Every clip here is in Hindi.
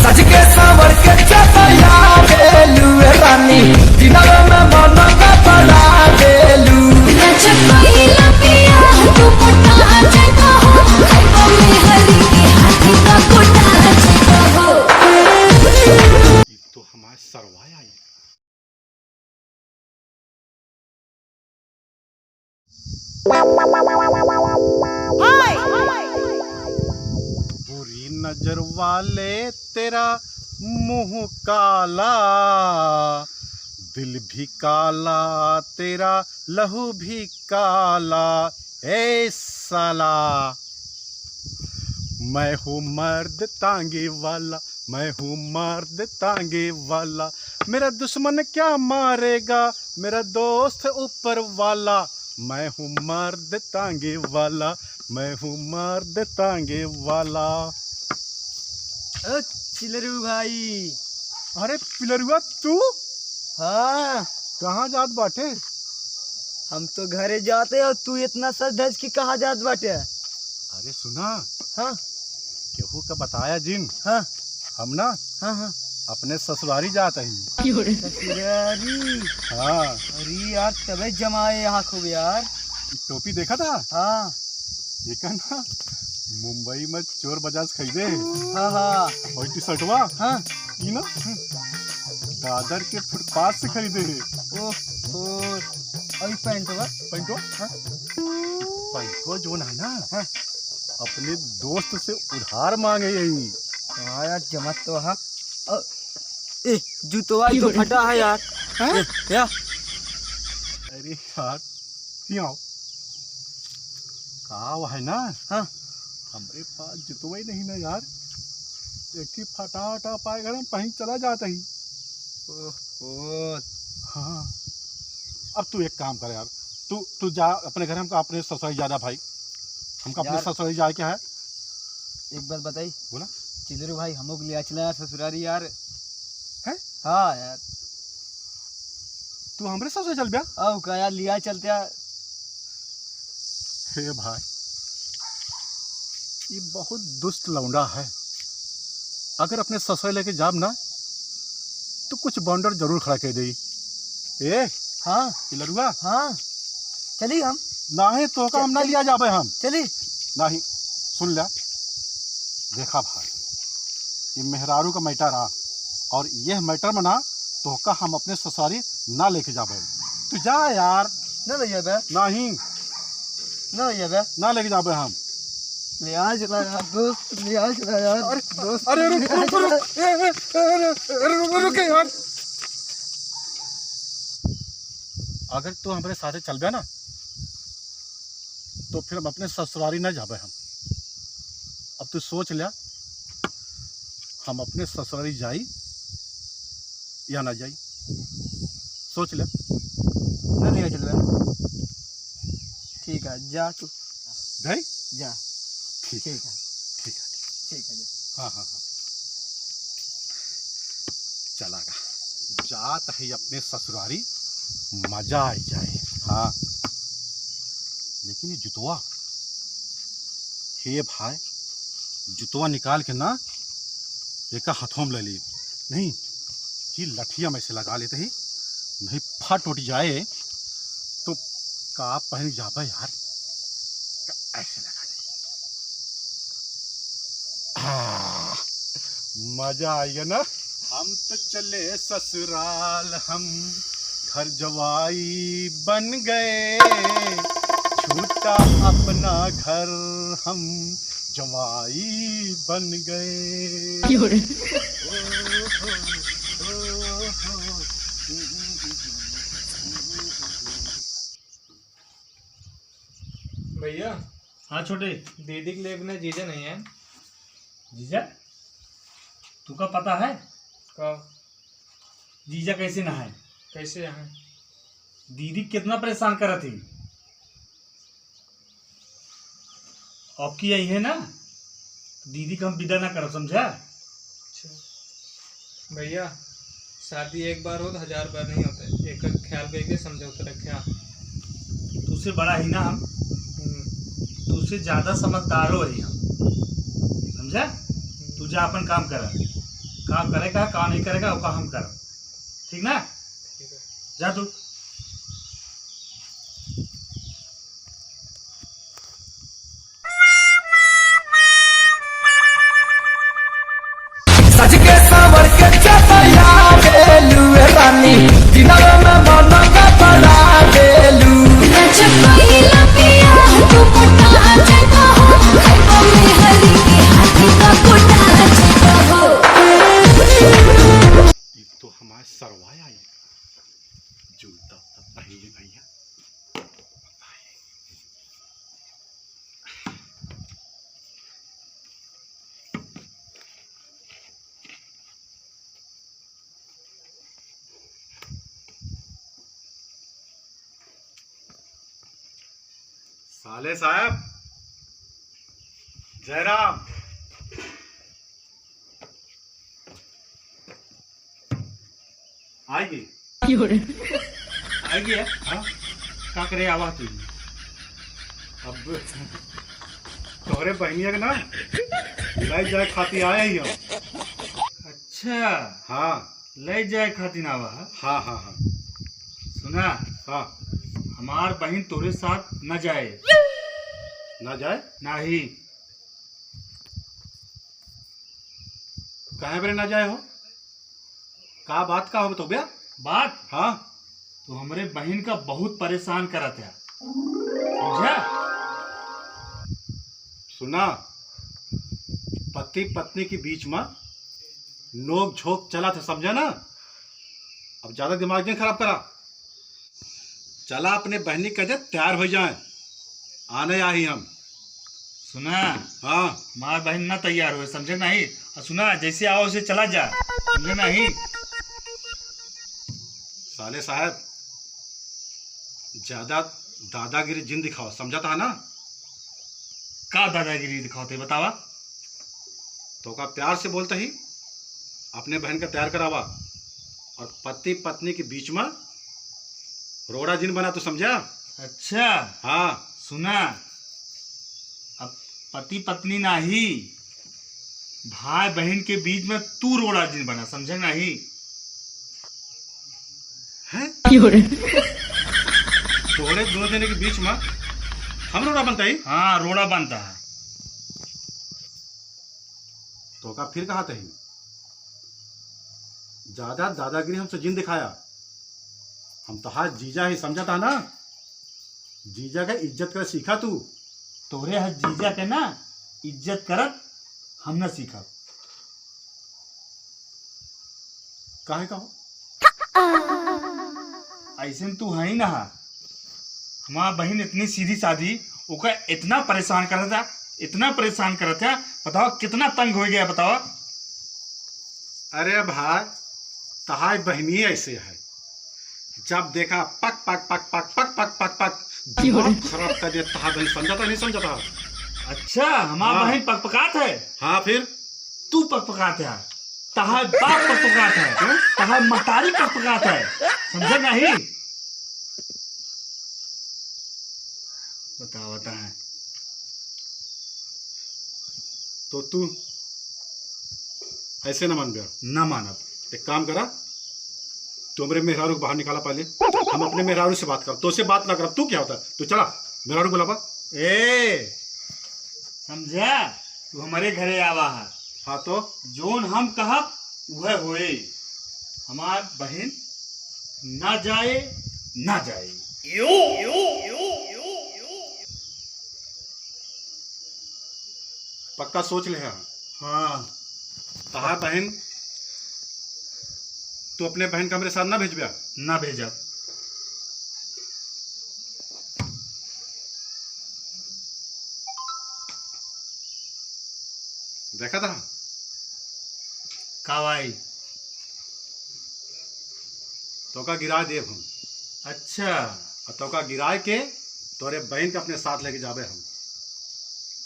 सज के सावर के चपया बेलू रानी दिनवे में मन का बड़ा बेलू तो हमारे सरवाया ही। बुरी नजर वाले तेरा मुंह काला, दिल भी काला तेरा लहू भी काला। ए साला मैं हूँ मर्द तांगे वाला, मैं हूँ मर्द तांगे वाला। मेरा दुश्मन क्या मारेगा, मेरा दोस्त ऊपर वाला। मैं हूँ मर्द तांगे वाला, मैं हूँ मर्द तांगे वाला। चिलरू भाई। अरे पिलरुआ तू हाँ, कहाँ जात बाटे? हम तो घरे जाते और तू इतना सज धज के कहाँ जात बाटे? अरे सुना, हाँ केहू का बताया जिन हाँ हम ना हाँ हाँ अपने ससुरारी जाते ही। ससुरारी। हाँ, अरे यार तबे जमाए यहाँ खूब यार। टोपी देखा था हाँ देखा ना, मुंबई में चोर बाजार खरीदे हाँ हाँ और टी शर्टवा हाँ। ये ना दादर के फुटपाथ से खरीदे है। ओह अभी पैंटवा पैंटो हाँ? पैंटो जो है ना हाँ? अपने दोस्त से उधार मांगे यही। हाँ यार जमत तो हाँ। ए जूतवा तो फटा है यार। हाँ? या अरे यार क्यों कहा है ना, हाँ हमारे पास जुतवा ही नहीं ना यार। एक ही फटाटा पाए घर हम कहीं चला जाता ही। ओह हाँ, अब तू एक काम कर यार, तू जा अपने घर, हमका अपने ससुराल ज्यादा भाई, हमका अपने यार। ससुराल जाए क्या है। एक बात बताई बोला। चिलरू भाई हम लोग लिया चला यार ससुरारी यार है? हाँ यार। तू हमारे ससुराल चल गया? अब का यार लिया चलते यार। हे भाई, ये बहुत दुष्ट लौंडा है। अगर अपने ससुराल लेके जाब ना तो कुछ बॉन्डर जरूर खड़ा कर दे। ए हाँ लड़ुआ हाँ चलिए हम नहीं तो का हम ना लिया जाबे हम चलिए। नहीं। सुन लिया, देखा भाई, ये मेहरारू का मैटर रहा और यह मैटर में ना तो का हम अपने ससुरारी ना लेके जाबे। तू जा यार। ना ले जाबे नहीं ना ले जाबे ना लेके जाबे हम। ले आ चला यार दोस्त, ले आ चला यार दोस्त। अरे रुक रुक रुक रुक यार। अगर तू हमारे साथे चल गया ना तो फिर हम अपने ससुरारी ना जाबे हम। अब तू सोच लिया, हम अपने ससुरारी जाई या ना जाई, सोच ले। ना ले चल। ठीक है जा तू जाई। जा। ठीक ठीक है ठीक है। ठीक है जा। हाँ हाँ हाँ, चलागा जात है अपने ससुरारी, मजा आ जाए। हाँ, लेकिन ये जुतवा, हे भाई, जुतवा निकाल के ना एक हाथों में ले ली। नहीं, ये लठिया में से लगा लेते ही, नहीं फट उठ जाए तो का पहन जाबे यार। ऐसे लगा ले। मजा आएगा ना। हम तो चले ससुराल, हम घर जवाई बन गए, छूटा अपना घर, हम जवाई बन गए। भैया हाँ छोटे। दीदी के लिए अपने जीजा नहीं है। जीजा तू का पता है कब जीजा कैसे ना है? कैसे यहाँ? दीदी कितना परेशान करा थी। अब की आई है ना, दीदी का हम विदा ना करो, समझा? अच्छा भैया, शादी एक बार हो तो 1000 बार नहीं होते। एक ख्याल करके समझौता रखे। तुझसे बड़ा ही ना हम, तुझसे ज्यादा समझदार हो ही हम, समझा? तू जा अपन काम कर, का करेगा का नहीं करेगा वो का हम कर, ठीक ना? ठीक है। जा तू। सज के सावर के चपया बेलू रानी दिनवा में मन का बड़ा बेलू ये तो हमारे सरवाया है। जूता तो पहले भैया। साले साहब, जयराम, आएगी। आएगी है? हाँ, का करे आवा तू? अब तोहरे बहनिया के ना ले जाए खाती आए ही हम। अच्छा, हाँ ले जाए खातिर आवा है? हाँ हाँ हाँ सुना, हाँ। हमार बहन तोरे साथ न जाए, ना जाए? नाही। काहे बरे ना जाए हो? का बात का हो तो भैया? बात हाँ तो हमरे बहन का बहुत परेशान करत है, समझा? सुना, पति पत्नी के बीच में नोक झोंक चला था, समझा ना? अब ज्यादा दिमाग नहीं खराब करा। चला अपने बहनी कहे तैयार हो जाए, आने आ ही हम। सुना, हाँ हमार बहन ना तैयार हुए, समझे नहीं? और सुना, जैसे आओ उसे चला जा, समझे नहीं? साले साहब, ज्यादा दादागिरी जिन दिखाओ, समझा था ना? का दादागिरी दिखाते बतावा? तो का प्यार से बोलते ही अपने बहन का तैयार करावा, और पति पत्नी के बीच में रोड़ा जिन बना, तो समझा? अच्छा हाँ सुना, अब पति पत्नी नहीं, भाई बहन के बीच में तू रोड़ा जिन बना, समझे नहीं? है तोड़े दो जने के बीच में हम रोड़ा बनता ही। हाँ, रोड़ा बनता है। तो का फिर कहा ही ज्यादा दादागिरी हमसे जिन दिखाया, हम तो हाथ जीजा ही, समझा था ना? जीजा का इज्जत कर सीखा तू। तोरे हर जीजा के ना इज्जत करत हम न सीखा। काहे कहो? ऐसे तू है ही ना, हमारा बहन इतनी सीधी सादी, ओका इतना परेशान करता था, इतना परेशान करता था, बताओ कितना तंग हो गया, बताओ। अरे भाई, तहाई बहनी ऐसे है, जब देखा पक पक पक पक पक पक पक पक दिमाग खराब कर दिया। तहा बहन समझाता नहीं समझाता? अच्छा, हमारा हाँ। बहन पकपकात है, हाँ फिर तू पकपकात है, तहार बाप पकपकात है, तहार महतारी पकपकात है, समझे नहीं? बता बता है तो तू ऐसे न मान गया। न मानब। एक काम करा, तू मेरे मेहरारू को बाहर निकाला पहले, हम अपने मेहरारू से बात कर, तो से बात ना कर। तू क्या होता है? तू चला मेहरारू बुलावा। ए समझा, तू हमारे घरे आवा है, हाँ तो जोन हम कहब वह होए। हमार बहन ना जाए ना जाए। पक्का सोच ले। हाँ हाँ, तहार बहन, तू अपने बहन का मेरे साथ ना भेजबा। ना भेजा। देखा था कावाई। तो का गिरा देव हम, अच्छा और तो का गिराए के तोरे बहन का अपने साथ लेके जाबे हम।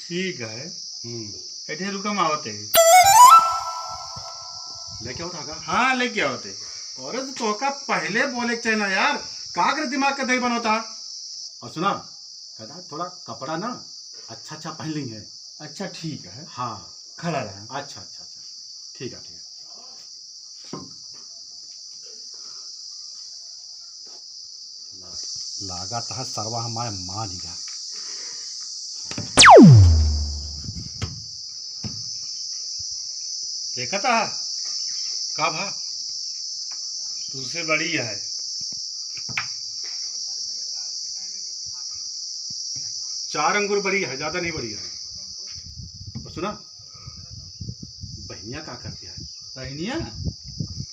ठीक है, हम्म, एठे रुकम आवते। लेके आओ था। हाँ लेके आवते। और तो का पहले बोले के चाहिए ना यार, का कर दिमाग का दही बनोता। और सुना, कदा थोड़ा कपड़ा ना अच्छा अच्छा पहन लेंगे। अच्छा ठीक है, हाँ खड़ा रहा। अच्छा अच्छा अच्छा, ठीक है ठीक है। लागत है सरवा हमारे मान गया। देखा था का भा तुझसे बड़ी है। चार अंगूर बड़ी है, ज्यादा नहीं बड़ी है। और सुना, बहनिया का करती है? बहनिया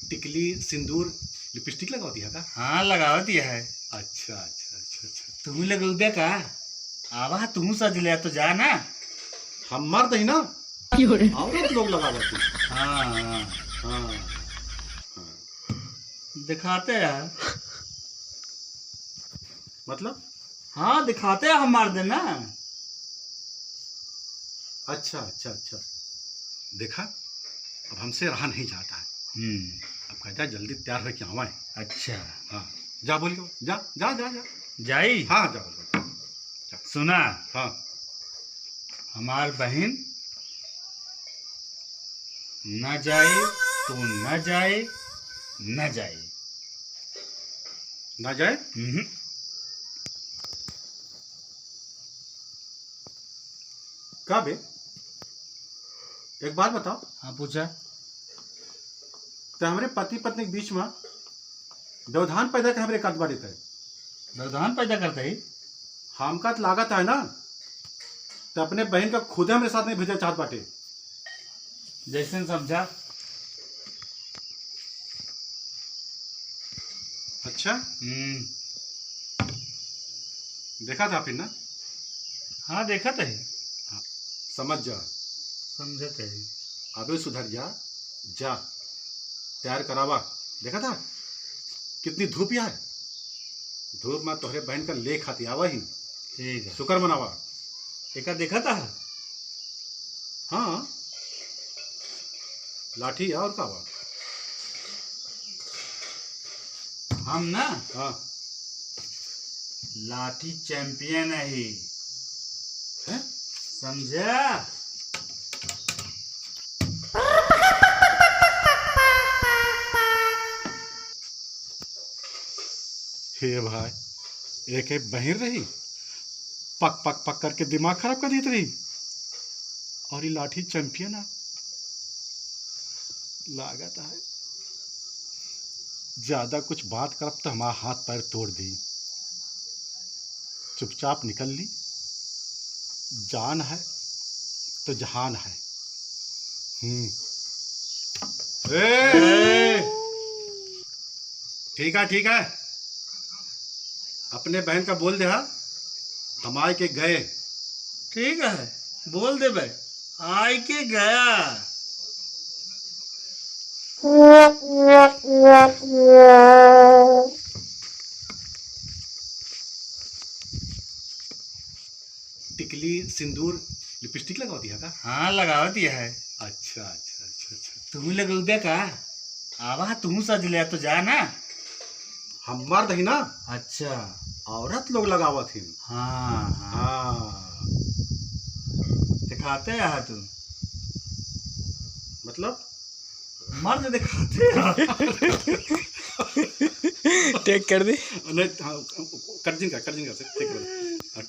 टिकली सिंदूर लिपस्टिक लगाती है का? हाँ लगावती है। अच्छा अच्छा अच्छा अच्छा। तू लगौबे का? आवा तू सज ले तो जा ना। हम मर्द ही ना, औरत लोग लगावती। हाँ हाँ हाँ दिखाते हैं। मतलब? हाँ दिखाते हैं हम मार देना। अच्छा अच्छा अच्छा। देखा, अब हमसे रहा नहीं जाता है। अब कहता है जल्दी तैयार हो के आवाए। अच्छा हाँ जा बोलियो, जा जा जा जा। जाई। हाँ जा बोलियो। सुना, हाँ हमार बहन न जाए तो न जाए, न जाए। ना जाए? का बे, एक बात बताओ, हाँ पूछा। तो हमारे पति पत्नी के बीच में व्यवधान पैदा कर हमारे कद बारे है। व्यवधान पैदा करते ही हम का तो लागत है ना, तो अपने बहन का खुद हमारे साथ नहीं भेजा चाहत बाटे। जैसे समझा। अच्छा, देखा था फिर ना? हाँ देखा तो है। हाँ, समझ जा, समझते है। अबे सुधर जा, जा तैयार करावा। देखा था कितनी धूप यार, धूप में तोहरे बहन का ले खाती आवा ही। ठीक है, शुक्र मनावा। एक देखा था। हाँ लाठी है और का बा। हम ना हाँ लाठी चैंपियन है ही, है? समझा? हे भाई, एक एक बहन रही, पक पक पक करके दिमाग खराब कर देती रही, और ये लाठी चैंपियन है। लागत है ज्यादा कुछ बात करब तो हमारा हाथ पैर तोड़ दी। चुपचाप निकल ली, जान है तो जहान है। ठीक है ठीक है, अपने बहन का बोल दे। हाँ हम आए के गए। ठीक है, बोल दे भाई, आय के गया। टिकली सिंदूर लिपस्टिक लगा दिया का? हाँ लगावती है। अच्छा अच्छा अच्छा अच्छा। तू लगौबे का? आवा तू सज ले तो जा ना। हम मर्द ही ना, अच्छा औरत लोग लगावत ही। हाँ हाँ हाँ दिखाते हैं तू, मतलब मर्द दिखाते हैं। टेक कर दे। नहीं, हाँ, कर जिनका से ठीक है।